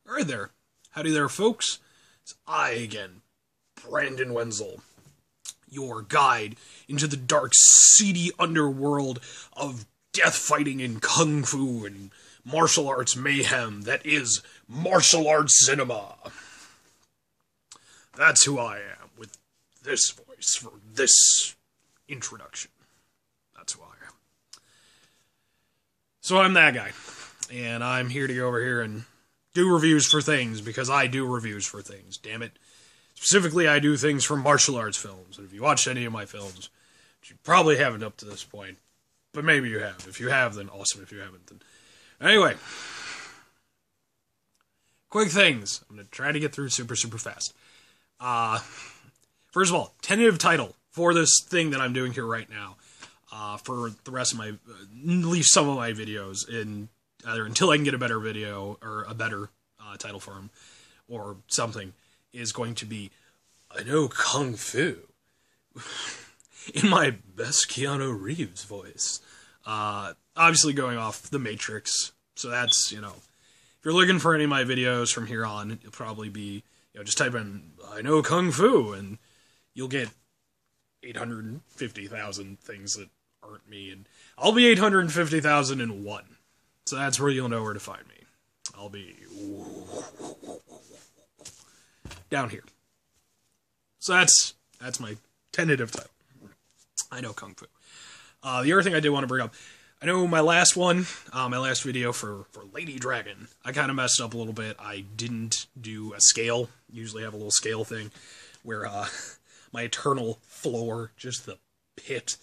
Alright there. Howdy there, folks. It's I again, Brandon Wenzel, your guide into the dark, seedy underworld of death fighting and kung fu and martial arts mayhem that is martial arts cinema. That's who I am, with this voice for this introduction. That's who I am. So I'm that guy, and I'm here to go over here and do reviews for things, because I do reviews for things, damn it. Specifically, I do things for martial arts films, and if you watched any of my films, which you probably haven't up to this point, but maybe you have. If you have, then awesome. If you haven't, then... Anyway. Quick things. I'm going to try to get through super fast. First of all, tentative title for this thing that I'm doing here right now, for the rest of my, at least some of my videos, in either until I can get a better video, or a better title for them, or something, is going to be, I know Kung Fu, in my best Keanu Reeves voice. Obviously going off The Matrix, so that's, you know, if you're looking for any of my videos from here on, it'll probably be, you know, just type in, I know Kung Fu, and you'll get 850,000 things that aren't me, and I'll be 850,001. So that's where you'll know where to find me. I'll be down here. So that's my tentative title. I know Kung Fu. The other thing I did want to bring up, I know my last one, my last video for Lady Dragon, I kind of messed up a little bit. I didn't do a scale. Usually have a little scale thing where my eternal floor, just the pit,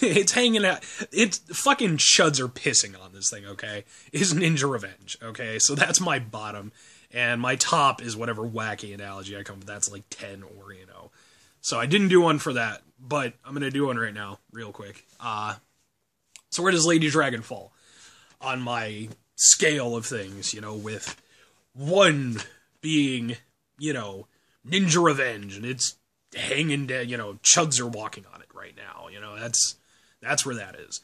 it's hanging out. It's fucking chuds are pissing on this thing, okay? Is Ninja Revenge, okay? So that's my bottom, and my top is whatever wacky analogy I come with. That's like 10 or, you know. So I didn't do one for that, but I'm gonna do one right now, real quick. So where does Lady Dragon fall on my scale of things, you know, with 1 being, you know, Ninja Revenge, and it's hanging dead, you know, chuds are walking on it right now, you know, that's where that is.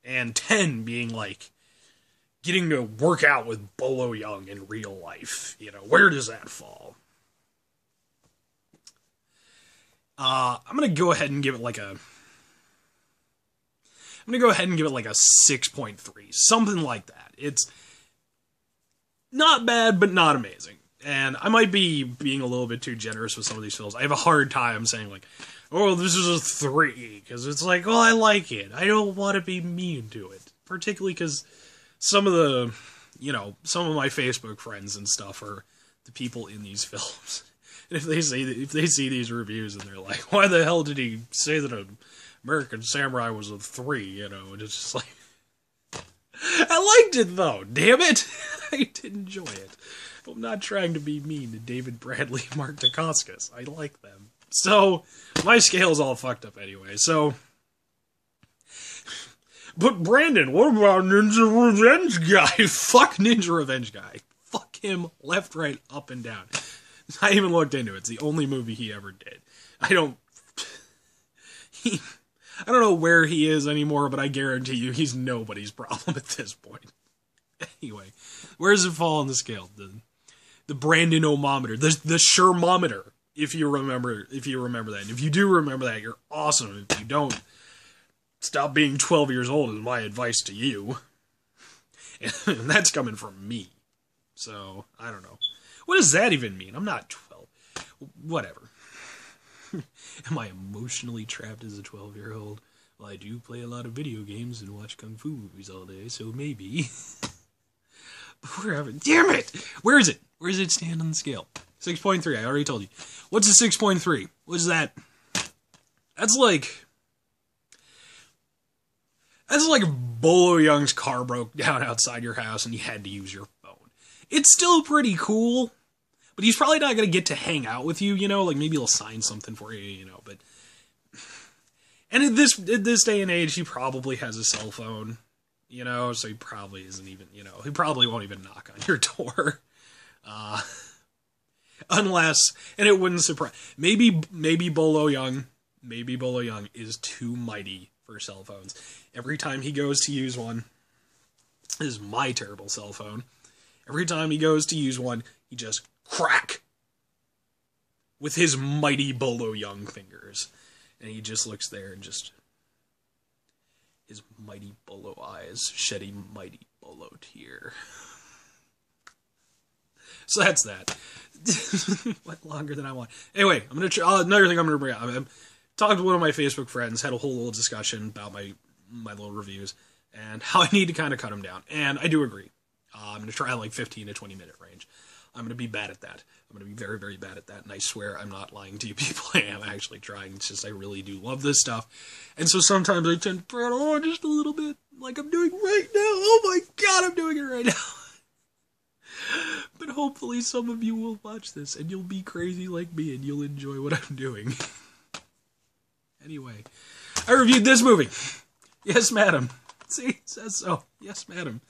And 10 being like getting to work out with Bolo Yeoh in real life, you know, where does that fall? I'm gonna go ahead and give it like a 6.3, something like that. It's not bad, but not amazing. And I might be being a little bit too generous with some of these films. I have a hard time saying, like, oh, this is a 3, because it's like, well, I like it. I don't want to be mean to it. Particularly because some of the, you know, some of my Facebook friends and stuff are the people in these films. And if they see these reviews and they're like, why the hell did he say that an American Samurai was a 3, you know, and it's just like, I liked it, though, damn it! I did enjoy it. I'm not trying to be mean to David Bradley and Mark Dacascos. I like them. So, my scale's all fucked up anyway, so... But Brandon, what about Ninja Revenge Guy? Fuck Ninja Revenge Guy. Fuck him left, right, up, and down. I even looked into it. It's the only movie he ever did. I don't know where he is anymore, but I guarantee you he's nobody's problem at this point. Anyway, where does it fall on the scale? The Brandon-omometer, the Shermometer, if you remember that. And if you do remember that, you're awesome. If you don't, stop being 12 years old is my advice to you. And that's coming from me. So, I don't know. What does that even mean? I'm not 12. Whatever. Am I emotionally trapped as a 12-year-old? Well, I do play a lot of video games and watch kung fu movies all day, so maybe. Damn it! Where is it? Where does it stand on the scale? 6.3, I already told you. What's a 6.3? What's that? That's like if Bolo Yeoh's car broke down outside your house and you had to use your phone. It's still pretty cool, but he's probably not going to get to hang out with you, you know? Like, maybe he'll sign something for you, you know, but... And at this day and age, he probably has a cell phone, you know, so he probably isn't even, you know, he probably won't even knock on your door. Unless, and it wouldn't surprise, maybe Bolo Yeoh is too mighty for cell phones. Every time he goes to use one, This is my terrible cell phone. Every time he goes to use one, he just crack with his mighty Bolo Young fingers. And he just looks there and just... his mighty Bolo eyes shed a mighty Bolo tear. So that's that. Went longer than I want. Anyway, I'm gonna another thing I'm gonna bring up. I talked to one of my Facebook friends, had a whole little discussion about my little reviews and how I need to kind of cut them down. And I do agree. I'm gonna try like 15 to 20 minute range. I'm gonna be bad at that. I'm gonna be very, very bad at that. And I swear I'm not lying to you people. I am actually trying. It's just I really do love this stuff. And so sometimes I tend to prattle on just a little bit, like I'm doing right now. Oh my god, I'm doing it right now. But hopefully some of you will watch this and you'll be crazy like me and you'll enjoy what I'm doing. Anyway, I reviewed this movie. Yes, madam. See, it says so. Yes, madam.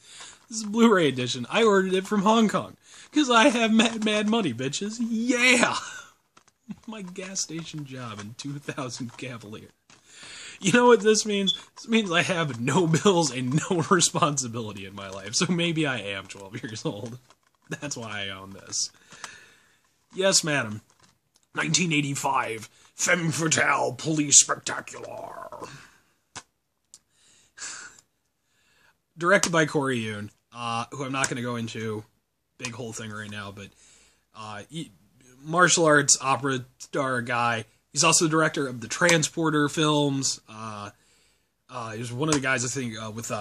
This is a Blu-ray edition. I ordered it from Hong Kong. Because I have mad money, bitches. Yeah! My gas station job in 2000 Cavalier. You know what this means? This means I have no bills and no responsibility in my life. So maybe I am 12 years old. That's why I own this. Yes, madam. 1985. Femme Fatale Police Spectacular. Directed by Corey Yeoh, who I'm not going to go into big whole thing right now, but martial arts opera star guy. He's also the director of the Transporter films. He's one of the guys, I think, with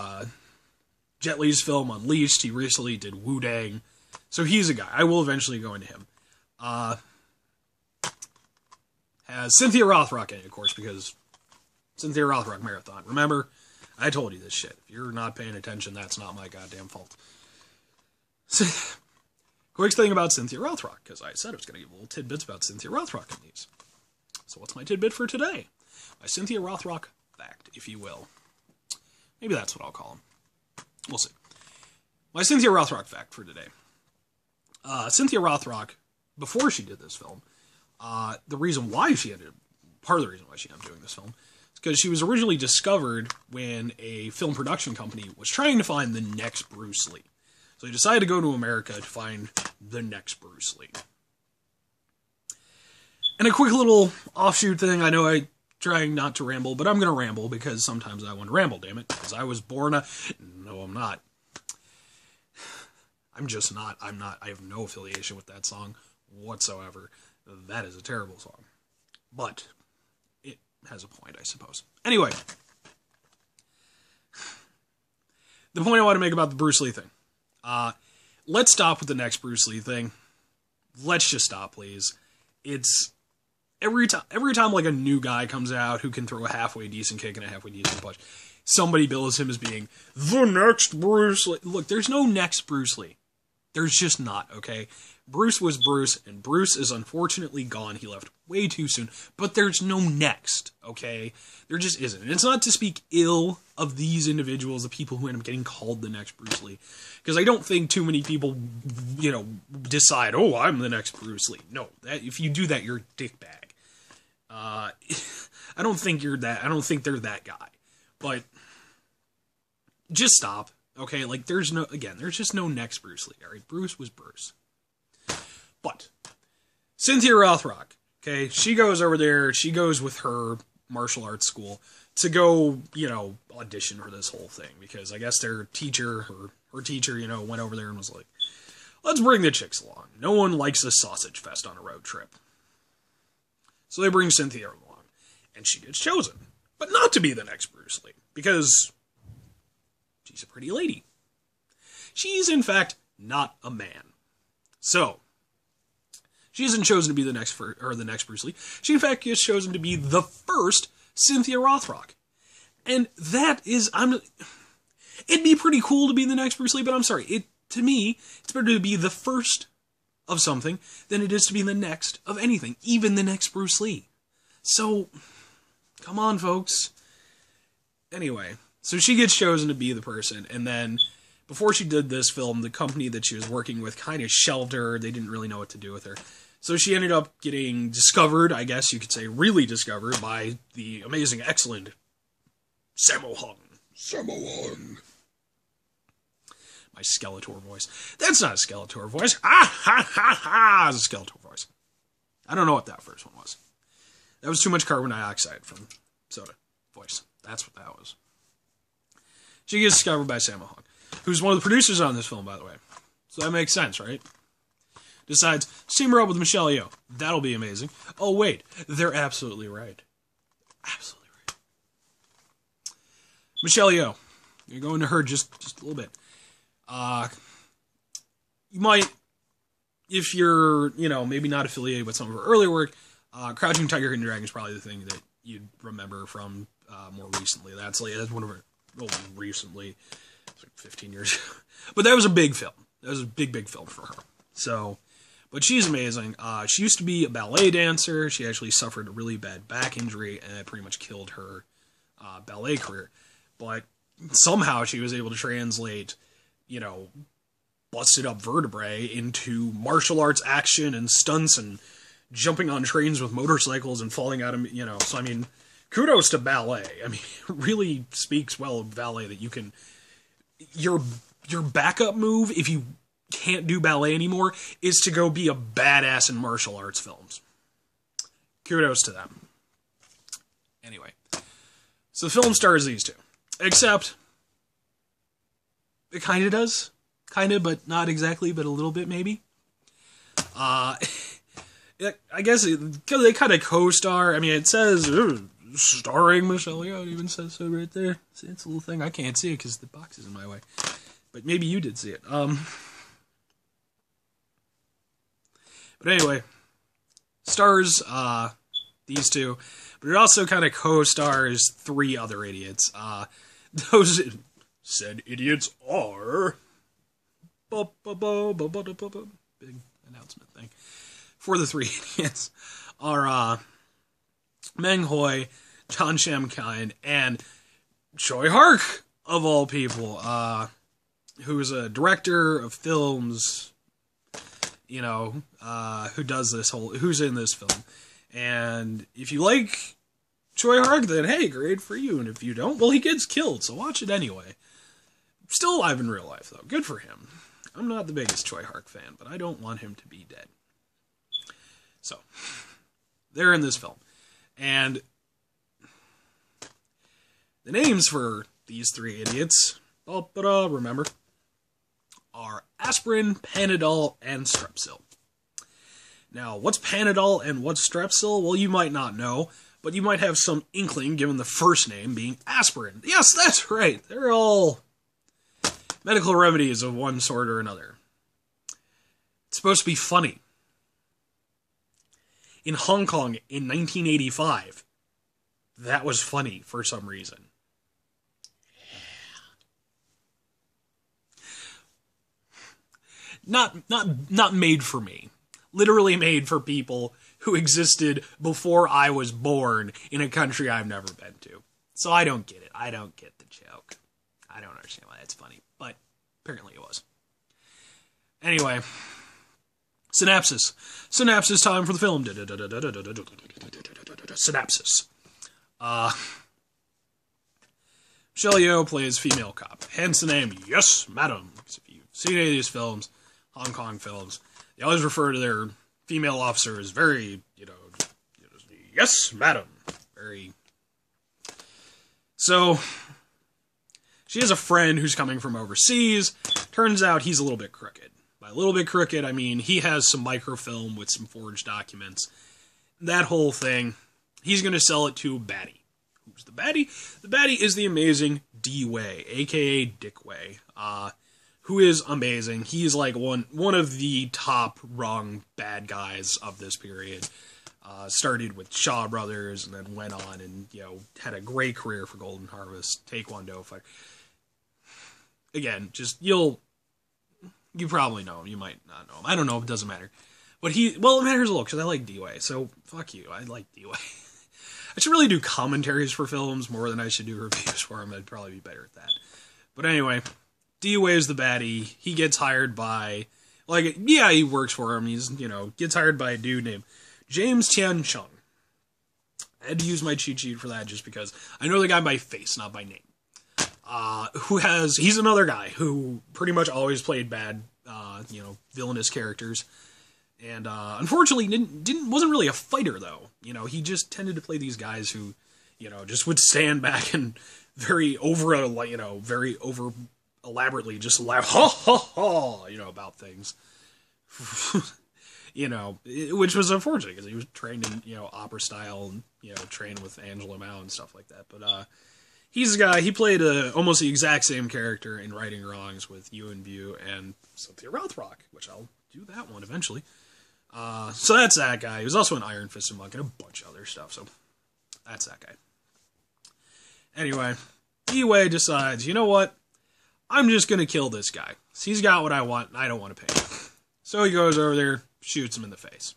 Jet Li's film Unleashed. He recently did Wu-Dang. So he's a guy. I will eventually go into him. Has Cynthia Rothrock in it, of course, because Cynthia Rothrock Marathon. Remember? I told you this shit. If you're not paying attention, that's not my goddamn fault. Quick thing about Cynthia Rothrock, because I said I was going to give little tidbits about Cynthia Rothrock in these. So what's my tidbit for today? My Cynthia Rothrock fact, if you will. Maybe that's what I'll call him. We'll see. My Cynthia Rothrock fact for today. Cynthia Rothrock, before she did this film, part of the reason why she ended up doing this film, is because she was originally discovered when a film production company was trying to find the next Bruce Lee. So they decided to go to America to find the next Bruce Lee. And a quick little offshoot thing, I know I'm trying not to ramble, but I'm going to ramble because sometimes I want to ramble, damn it. Because I was born a... No, I'm not. I'm just not. I'm not. I have no affiliation with that song whatsoever. That is a terrible song. But it has a point, I suppose. Anyway. The point I want to make about the Bruce Lee thing. Let's stop with the next Bruce Lee thing. Let's just stop, please. It's... Every time like a new guy comes out who can throw a halfway decent kick and a halfway decent punch, somebody bills him as being the next Bruce Lee. Look, there's no next Bruce Lee. There's just not, okay? Bruce was Bruce, and Bruce is unfortunately gone. He left way too soon. But there's no next, okay? There just isn't. And it's not to speak ill of these individuals, the people who end up getting called the next Bruce Lee. Because I don't think too many people, you know, decide, oh, I'm the next Bruce Lee. No, if you do that, you're a dickbag. I don't think you're that. I don't think they're that guy. But just stop. Okay, like there's just no next Bruce Lee. All right, Bruce was Bruce. But Cynthia Rothrock, okay, she goes over there. She goes with her martial arts school to go, you know, audition for this whole thing because I guess their teacher, her teacher, you know, went over there and was like, let's bring the chicks along. No one likes a sausage fest on a road trip. So they bring Cynthia along, and she gets chosen, but not to be the next Bruce Lee because she's a pretty lady. She's, in fact, not a man. So, she isn't chosen to be the next Bruce Lee. She, in fact, gets chosen to be the first Cynthia Rothrock. And that is, it'd be pretty cool to be the next Bruce Lee, but I'm sorry. To me, it's better to be the first of something than it is to be the next of anything, even the next Bruce Lee. So, come on, folks. Anyway, so she gets chosen to be the person, and then before she did this film, the company that she was working with kind of shelved her. They didn't really know what to do with her. So she ended up getting discovered, I guess you could say really discovered, by the amazing, excellent Sammo Hung. Sammo Hung. My Skeletor voice. That's not a Skeletor voice. Ah, ha, ha, ha. It's a Skeletor voice. I don't know what that first one was. That was too much carbon dioxide from soda voice. That's what that was. She gets discovered by Sammo Hung, who's one of the producers on this film, by the way. So that makes sense, right? Decides, team her up with Michelle Yeoh. That'll be amazing. Oh, wait. They're absolutely right. Absolutely right. Michelle Yeoh. You're going to her just a little bit. You might, if you're, maybe not affiliated with some of her earlier work, Crouching Tiger, Hidden Dragon is probably the thing that you'd remember from more recently. That's one of her, recently, it's like 15 years ago. But that was a big film. That was a big film for her. So, but she's amazing. She used to be a ballet dancer. She actually suffered a really bad back injury, and it pretty much killed her ballet career. But somehow she was able to translate, busted up vertebrae into martial arts action and stunts and jumping on trains with motorcycles and falling out of, so I mean, kudos to ballet. I mean, it really speaks well of ballet that you can, your backup move, if you can't do ballet anymore, is to go be a badass in martial arts films. Kudos to them. Anyway, so the film stars these two. Except, it kind of does. Kind of, but not exactly, but a little bit, maybe. I guess, because they kind of co-star, I mean, it says, starring Michelle Yeoh, it even says so right there. See, it's a little thing, I can't see it because the box is in my way. But maybe you did see it. But anyway, stars, these two, but it also kind of co-stars three other idiots. Those said idiots are... Big announcement thing. For the three idiots are Meng Hui, John Sham-Kine, and Choi Hark, of all people, who's a director of films, who does this who's in this film. And if you like Choi Hark, then hey, great for you. And if you don't, well, he gets killed, so watch it anyway. Still alive in real life, though. Good for him. I'm not the biggest Choi Hark fan, but I don't want him to be dead. So, they're in this film. And the names for these three idiots, remember, are aspirin, Panadol, and Strepsil. Now, what's Panadol and what's Strepsil? Well, you might not know, but you might have some inkling given the first name being aspirin. Yes, that's right. They're all medical remedies of one sort or another. It's supposed to be funny. In Hong Kong in 1985, that was funny for some reason. Yeah. Not made for me. Literally made for people who existed before I was born in a country I've never been to. So I don't get it. I don't get the joke. I don't understand why that's funny, but apparently it was. Anyway, synopsis. Synopsis time for the film. Synopsis. Michelle Yeoh plays female cop, hence the name Yes, Madam. Because if you've seen any of these films, Hong Kong films, they always refer to their female officer as very, Yes, Madam. Very. So, she has a friend who's coming from overseas. Turns out he's a little bit crooked. By a little bit crooked, I mean he has some microfilm with some forged documents. That whole thing. He's going to sell it to a baddie. Who's the baddie? The baddie is the amazing D. Wei, a.k.a. Dick Wei, who is amazing. He's like one of the top rung bad guys of this period. Started with Shaw Brothers and then went on and, had a great career for Golden Harvest, Taekwondo fighter. Again, just, you probably know him, you might not know him. I don't know, it doesn't matter. But it matters a little, because I like D-Way, so fuck you, I like D-Way. I should really do commentaries for films more than I should do reviews for them, I'd probably be better at that. But anyway, D-Way is the baddie, he gets hired by, he works for him, he's, gets hired by a dude named James Tian Chung. I had to use my cheat sheet for that just because I know the guy by face, not by name. he's another guy who pretty much always played bad, villainous characters. And, unfortunately wasn't really a fighter though. He just tended to play these guys who, just would stand back and very over elaborately just laugh, ha ha ha, about things. Which was unfortunate because he was trained in, opera style and, trained with Angela Mao and stuff like that. But, he's a guy, he played almost the exact same character in Righting Wrongs with Yeoh and Cynthia Rothrock, which I'll do that one eventually. So that's that guy. He was also an Iron Fisted Monk and a bunch of other stuff, so that's that guy. Anyway, Yeoh decides, you know what? I'm just gonna kill this guy. He's got what I want, and I don't want to pay him. So he goes over there, shoots him in the face.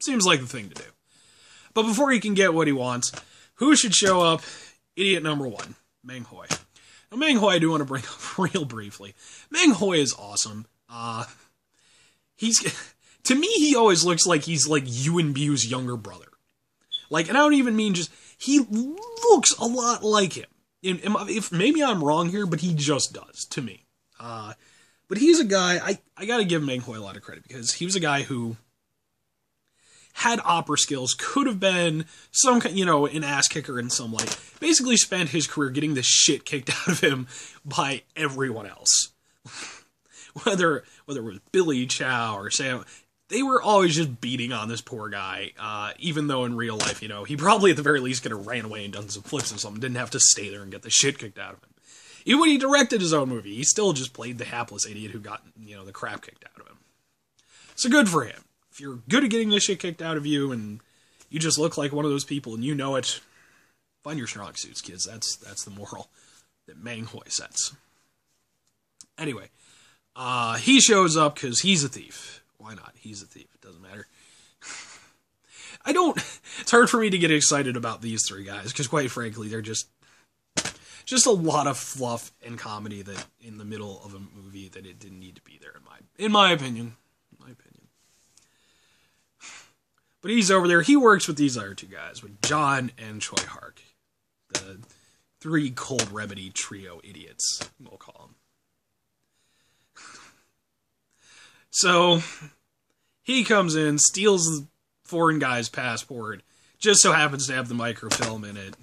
Seems like the thing to do. But before he can get what he wants, who should show up? Idiot number one, Meng Hui. Now, Meng Hui I do want to bring up real briefly. Meng Hui is awesome. To me, he always looks like he's like Ewan Bu's younger brother. Like, and I don't even mean just, he looks a lot like him. If maybe I'm wrong here, but he just does, to me. But he's a guy, I gotta give Meng Hui a lot of credit, because he was a guy who had opera skills, could have been some, an ass kicker in some light. Basically spent his career getting the shit kicked out of him by everyone else. Whether it was Billy Chow or Sam, they were always just beating on this poor guy, even though in real life, he probably at the very least could have ran away and done some flips or something, didn't have to stay there and get the shit kicked out of him. Even when he directed his own movie, he still just played the hapless idiot who got, the crap kicked out of him. So good for him. If you're good at getting the shit kicked out of you and you just look like one of those people and you know it, find your strong suits, kids. That's the moral that Meng Hui sets. Anyway, he shows up because he's a thief. Why not? He's a thief. It doesn't matter. It's hard for me to get excited about these three guys because quite frankly, they're just a lot of fluff and comedy that in the middle of a movie that it didn't need to be there in my opinion. But he's over there. He works with these other two guys, with John and Choi Hark. The three cold remedy trio idiots, we'll call them. So, he comes in, steals the foreign guy's passport, just so happens to have the microfilm in it.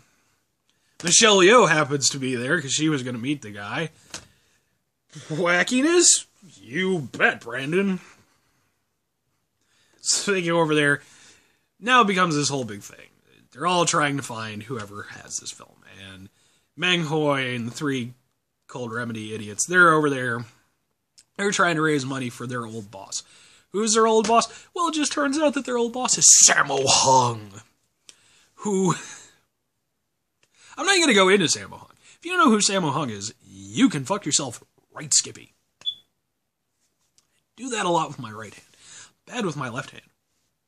Michelle Yeoh happens to be there, because she was going to meet the guy. Wackiness? You bet, Brandon. So they go over there. Now it becomes this whole big thing. They're all trying to find whoever has this film. And Meng Hui and the three cold remedy idiots, they're over there. They're trying to raise money for their old boss. Who's their old boss? Well, it just turns out that their old boss is Sammo Hung. Who... I'm not even going to go into Sammo Hung. If you don't know who Sammo Hung is, you can fuck yourself right, Skippy. Do that a lot with my right hand. Bad with my left hand.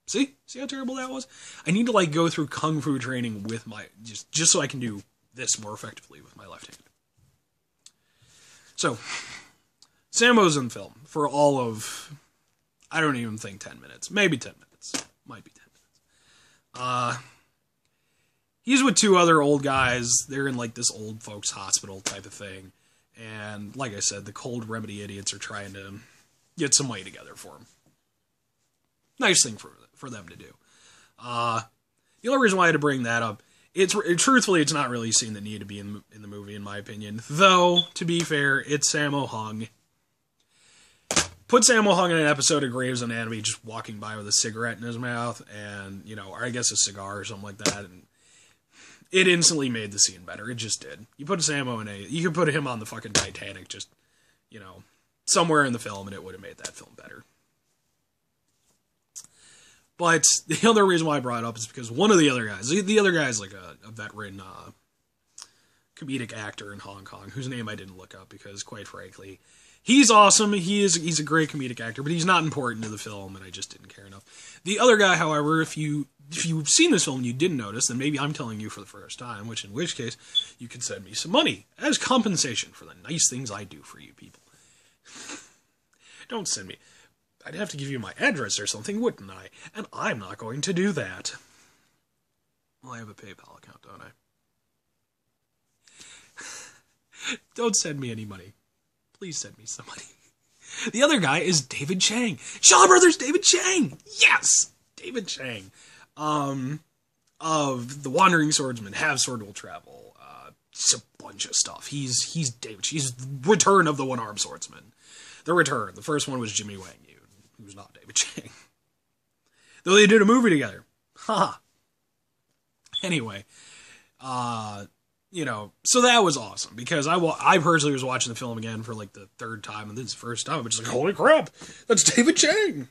See how terrible that was? I need to go through kung fu training with my just so I can do this more effectively with my left hand. So, Sammo's in film for all of, I don't even think 10 minutes, maybe 10 minutes, might be 10 minutes. He's with two other old guys. They're in this old folks hospital type of thing, and like I said, the cold remedy idiots are trying to get some money together for him. Nice thing for them to do. The only reason why I had to bring that up, truthfully, it's not really a scene that needed to be in the movie, in my opinion. Though, to be fair, it's Sammo Hung. Put Sammo Hung in an episode of Grey's Anatomy just walking by with a cigarette in his mouth, and, or I guess a cigar or something like that, and it instantly made the scene better. It just did. You put Sammo you could put him on the fucking Titanic, just, somewhere in the film, and it would have made that film better. But the other reason why I brought it up is because one of the other guys, the other guy is a veteran comedic actor in Hong Kong, whose name I didn't look up because, quite frankly, he's awesome. He's a great comedic actor, but he's not important to the film, and I just didn't care enough. The other guy, however, if you've seen this film and you didn't notice, then maybe I'm telling you for the first time, in which case you can send me some money as compensation for the nice things I do for you people. Don't send me. I'd have to give you my address or something, wouldn't I? And I'm not going to do that. Well, I have a PayPal account, don't I? Don't send me any money. Please send me some money. The other guy is David Chiang. Shaw Brothers David Chiang! Yes! David Chiang. Of The Wandering Swordsman, Have Sword Will Travel. Just a bunch of stuff. He's David. He's Return of the One-Armed Swordsman. The Return. The first one was Jimmy Wang Yu, who's not David Chiang. Though they did a movie together. Haha. Anyway, you know, so that was awesome, because I personally was watching the film again for like the third time, and this is the first time, I'm just like, holy crap, that's David Chiang!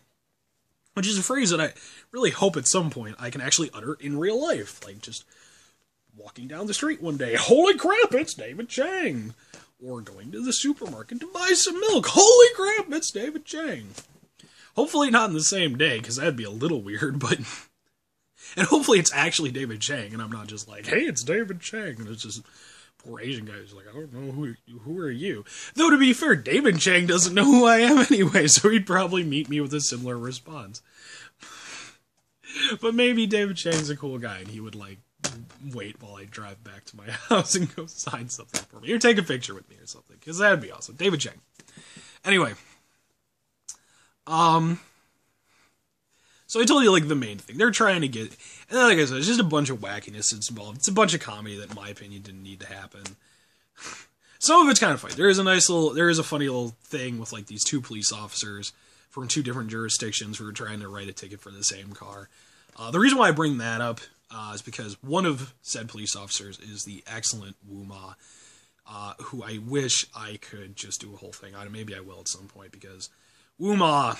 Which is a phrase that I really hope at some point I can actually utter in real life, like just walking down the street one day, holy crap, it's David Chiang! Or going to the supermarket to buy some milk, holy crap, it's David Chiang! Hopefully not in the same day, because that'd be a little weird, but... And hopefully it's actually David Chiang, and I'm not just like, hey, it's David Chiang, and it's just poor Asian guy who's like, I don't know, who are you? Though, to be fair, David Chiang doesn't know who I am anyway, so he'd probably meet me with a similar response. But maybe David Chiang's a cool guy, and he would, like, wait while I drive back to my house and go sign something for me, or take a picture with me or something, because that'd be awesome. David Chiang. Anyway. So I told you, like, the main thing. They're trying to get... And like I said, it's just a bunch of wackiness that's involved. It's a bunch of comedy that, in my opinion, didn't need to happen. Some of it's kind of funny. There is a funny little thing with, like, these two police officers from two different jurisdictions who are trying to write a ticket for the same car. The reason why I bring that up is because one of said police officers is the excellent Wu Ma, who I wish I could just do a whole thing on. Maybe I will at some point, because Wu Ma...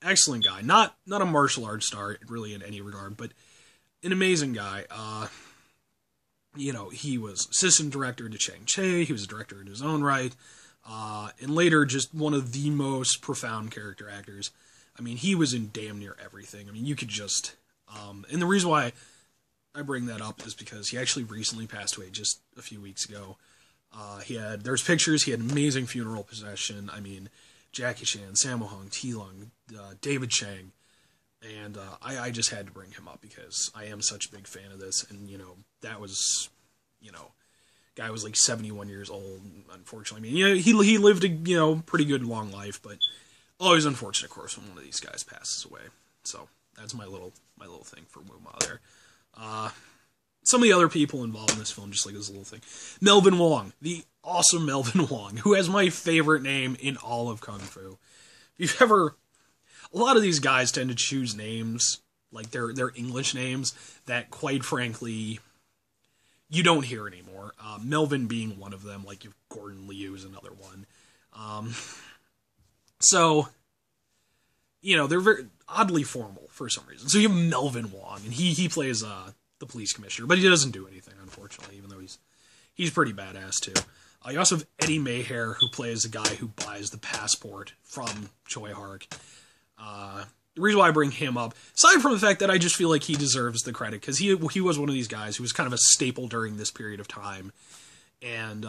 excellent guy. Not a martial arts star, really, in any regard, but an amazing guy. You know, he was assistant director to Chang Che, he was a director in his own right, and later just one of the most profound character actors. I mean, he was in damn near everything. I mean, you could just... and the reason why I bring that up is because he actually recently passed away just a few weeks ago. There's pictures, he had an amazing funeral procession. I mean... Jackie Chan, Sammo Hung, T. Lung, David Chiang, and I just had to bring him up because I am such a big fan of this, and, you know, that was, you know, guy was like 71 years old, unfortunately. I mean, you know, he lived a, you know, pretty good long life, but always unfortunate, of course, when one of these guys passes away. So, that's my little thing for Wu Ma there. Some of the other people involved in this film, just like this little thing. Melvin Wong, the awesome Melvin Wong, who has my favorite name in all of Kung Fu. If you've ever... A lot of these guys tend to choose names, like their English names, that, quite frankly, you don't hear anymore. Melvin being one of them, like Gordon Liu is another one. So, you know, they're very oddly formal for some reason. So you have Melvin Wong, and he plays... the police commissioner, but he doesn't do anything, unfortunately, even though he's pretty badass too. You also have Eddie Mayhair, who plays the guy who buys the passport from Choi Hark. The reason why I bring him up, aside from the fact that I just feel like he deserves the credit, because he was one of these guys who was kind of a staple during this period of time, and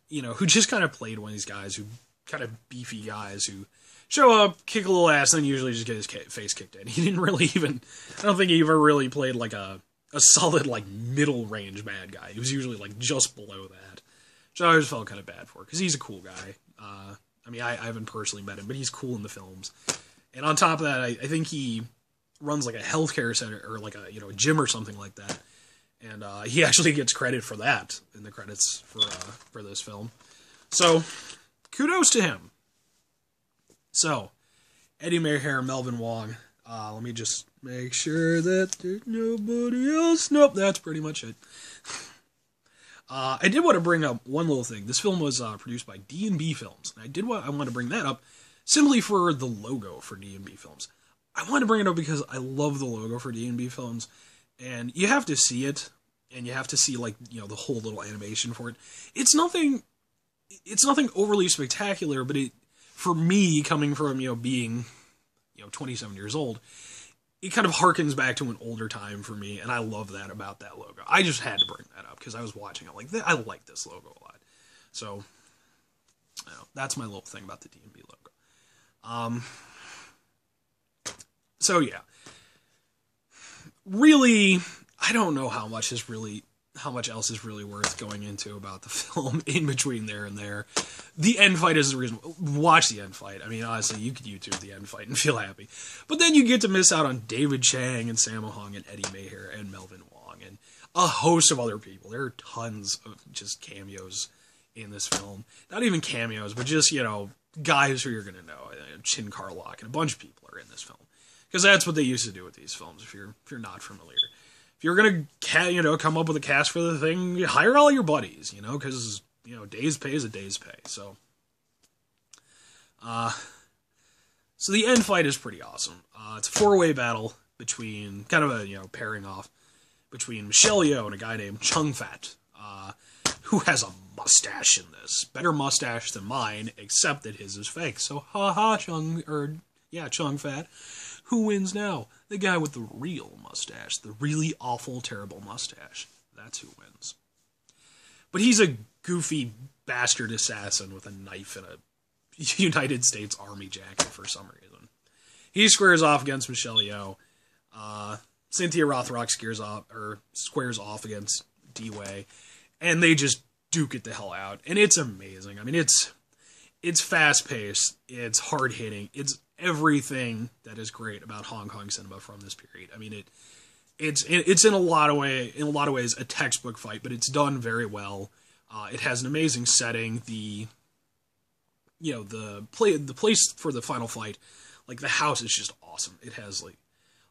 you know, who just kind of played one of these guys who kind of beefy guys who show up, kick a little ass, and then usually just get his face kicked in. He didn't really even, I don't think he ever really played like a solid, like, middle-range bad guy. He was usually, like, just below that. Which I always felt kind of bad for, because he's a cool guy. I mean, I haven't personally met him, but he's cool in the films. And on top of that, I think he runs, like, a healthcare center, or, like, a, you know, a gym or something like that. And he actually gets credit for that in the credits for this film. So, kudos to him. So, Eddie Mayhair, Melvin Wong... let me just make sure that there's nobody else. Nope, that's pretty much it. I did want to bring up one little thing. This film was produced by D&B Films. And I want to bring that up simply for the logo for D&B Films. I want to bring it up because I love the logo for D&B Films. And you have to see it. And you have to see, like, you know, the whole little animation for it. It's nothing overly spectacular, but for me, coming from, you know, being... 27 years old, it kind of harkens back to an older time for me, and I love that about that logo. I just had to bring that up, because I was watching it like, I like this logo a lot. So, you know, that's my little thing about the D&B logo. So, yeah. Really, I don't know how much is really how much else is really worth going into about the film in between there and there. The end fight is the reason. Watch the end fight. I mean, honestly, you could YouTube the end fight and feel happy. But then you get to miss out on David Chiang and Sammo Hung and Eddie Mayher and Melvin Wong and a host of other people. There are tons of just cameos in this film. Not even cameos, but just, you know, guys who you're going to know. Chin Carlock and a bunch of people are in this film. Because that's what they used to do with these films, if you're not familiar. If you're going to, you know, come up with a cast for the thing, you hire all your buddies, you know, because, you know, day's pay is a day's pay. So the end fight is pretty awesome. It's a four-way battle between, kind of a, you know, pairing off between Michelle Yeoh and a guy named Chung Fat, who has a mustache in this. Better mustache than mine, except that his is fake. So, ha-ha, Chung Fat. Who wins now? The guy with the real mustache. The really awful, terrible mustache. That's who wins. But he's a goofy bastard assassin with a knife and a United States Army jacket for some reason. He squares off against Michelle Yeoh. Cynthia Rothrock squares off against D-Way. And they just duke it the hell out. And it's amazing. I mean, it's fast-paced. It's hard-hitting. It's everything that is great about Hong Kong cinema from this period. I mean, it's in a lot of ways a textbook fight, but it's done very well. It has an amazing setting. The place for the final fight, like the house is just awesome. It has like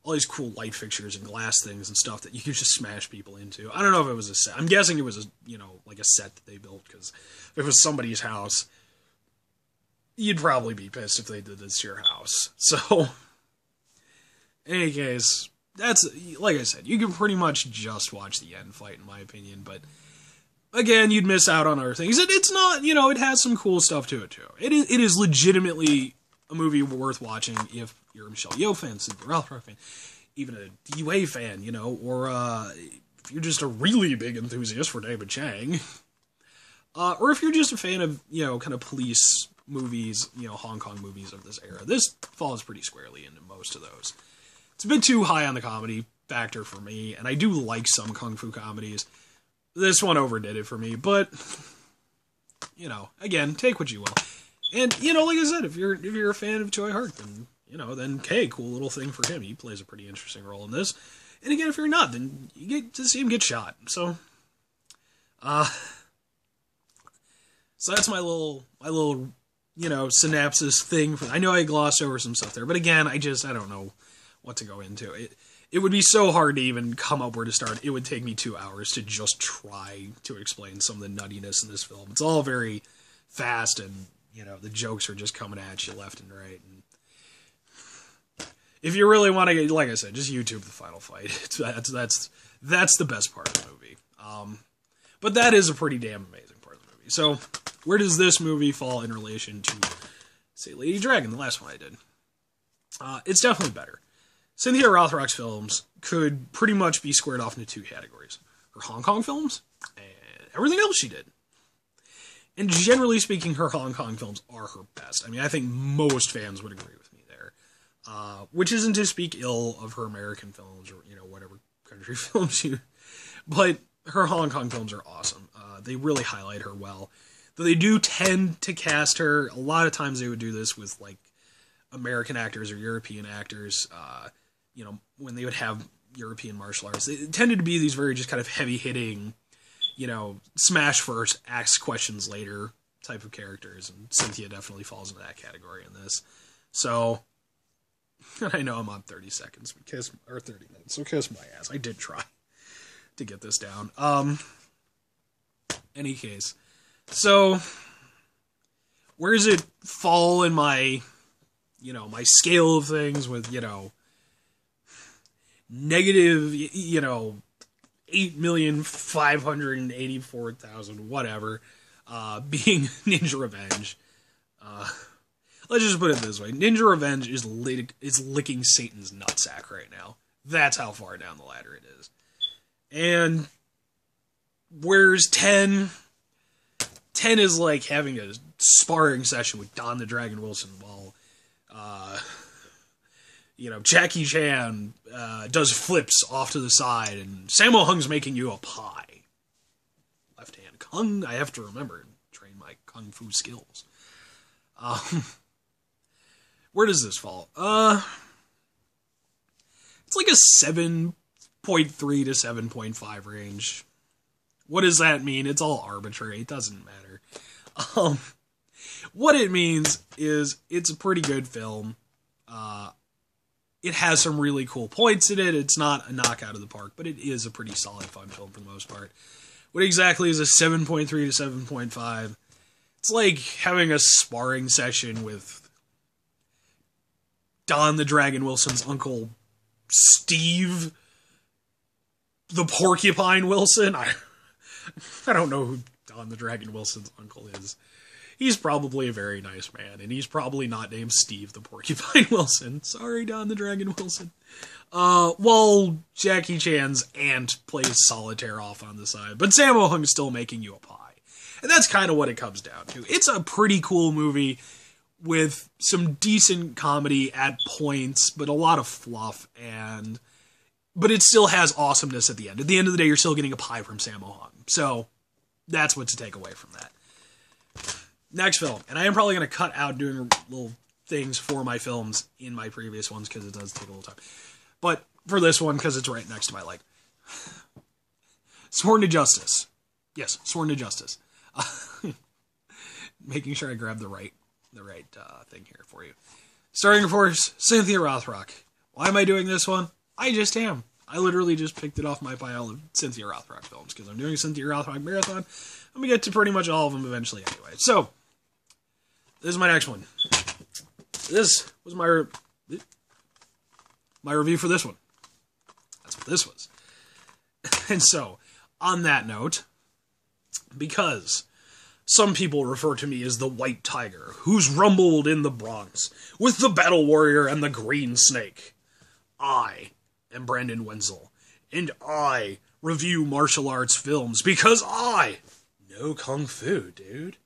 all these cool light fixtures and glass things and stuff that you can just smash people into. I don't know if it was a set. I'm guessing it was a set that they built, because if it was somebody's house, you'd probably be pissed if they did this to your house. So, in any case, that's, like I said, you can pretty much just watch the end fight, in my opinion, but again, you'd miss out on other things. It's not, you know, it has some cool stuff to it, too. It is legitimately a movie worth watching if you're a Michelle Yeoh fan, Cynthia Rothrock fan, even a D-Way fan, you know, or if you're just a really big enthusiast for David Chiang, or if you're just a fan of, you know, kind of police movies, you know, Hong Kong movies of this era. This falls pretty squarely into most of those. It's a bit too high on the comedy factor for me, and I do like some kung fu comedies. This one overdid it for me, but, you know, again, take what you will. And, you know, like I said, if you're a fan of Choi Hart, then, you know, then, hey, cool little thing for him. He plays a pretty interesting role in this. And again, if you're not, then you get to see him get shot. So that's my little, you know, synopsis thing. I know I glossed over some stuff there, but again, I don't know what to go into. It would be so hard to even come up where to start. It would take me 2 hours to just try to explain some of the nuttiness in this film. It's all very fast, and, you know, the jokes are just coming at you left and right. And if you really want to get, like I said, just YouTube the final fight. That's the best part of the movie. But that is a pretty damn amazing part of the movie. So, where does this movie fall in relation to, say, Lady Dragon, the last one I did? It's definitely better. Cynthia Rothrock's films could pretty much be squared off into two categories. Her Hong Kong films, and everything else she did. And generally speaking, her Hong Kong films are her best. I mean, I think most fans would agree with me there. Which isn't to speak ill of her American films, or, you know, whatever country films she... But her Hong Kong films are awesome. They really highlight her well. Though they do tend to cast her, a lot of times they would do this with, like, American actors or European actors, you know, when they would have European martial arts. They tended to be these very just kind of heavy-hitting, you know, smash first, ask questions later type of characters, and Cynthia definitely falls into that category in this. So, and I know I'm on 30 seconds, but 30 minutes, so kiss my ass. I did try to get this down. Any case, so where does it fall in my, you know, my scale of things with, you know, negative, you know, 8,584,000, whatever, being Ninja Revenge? Let's just put it this way. Ninja Revenge is licking Satan's nutsack right now. That's how far down the ladder it is. And whereas 10 is like having a sparring session with Don the Dragon Wilson while, you know, Jackie Chan does flips off to the side and Sammo Hung's making you a pie. I have to remember and train my kung fu skills. Where does this fall? It's like a 7.3 to 7.5 range. What does that mean? It's all arbitrary. It doesn't matter. What it means is it's a pretty good film. It has some really cool points in it. It's not a knockout of the park, but it is a pretty solid, fun film for the most part. What exactly is a 7.3 to 7.5? It's like having a sparring session with Don the Dragon Wilson's uncle, Steve the Porcupine Wilson. I don't know who Don the Dragon Wilson's uncle is. He's probably a very nice man, and he's probably not named Steve the Porcupine Wilson. Sorry, Don the Dragon Wilson. Well, Jackie Chan's aunt plays solitaire off on the side, but Sammo Hung's still making you a pie. And that's kind of what it comes down to. It's a pretty cool movie with some decent comedy at points, but a lot of fluff, but it still has awesomeness at the end. At the end of the day, you're still getting a pie from Sammo Hung. So, that's what to take away from that. Next film, and I am probably going to cut out doing little things for my films in my previous ones, because it does take a little time. But for this one, because it's right next to my leg. Sworn to Justice. Yes, Sworn to Justice. Making sure I grab the right thing here for you. Starring, of course, Cynthia Rothrock. Why am I doing this one? I just am. I literally just picked it off my pile of Cynthia Rothrock films, because I'm doing a Cynthia Rothrock marathon. I'm going to get to pretty much all of them eventually anyway. So, this is my next one. This was my review for this one. That's what this was. And so, on that note, because some people refer to me as the White Tiger, who's rumbled in the Bronx with the Battle Warrior and the Green Snake, I am Brandon Wenzel, and I review martial arts films because I know Kung Fu, dude.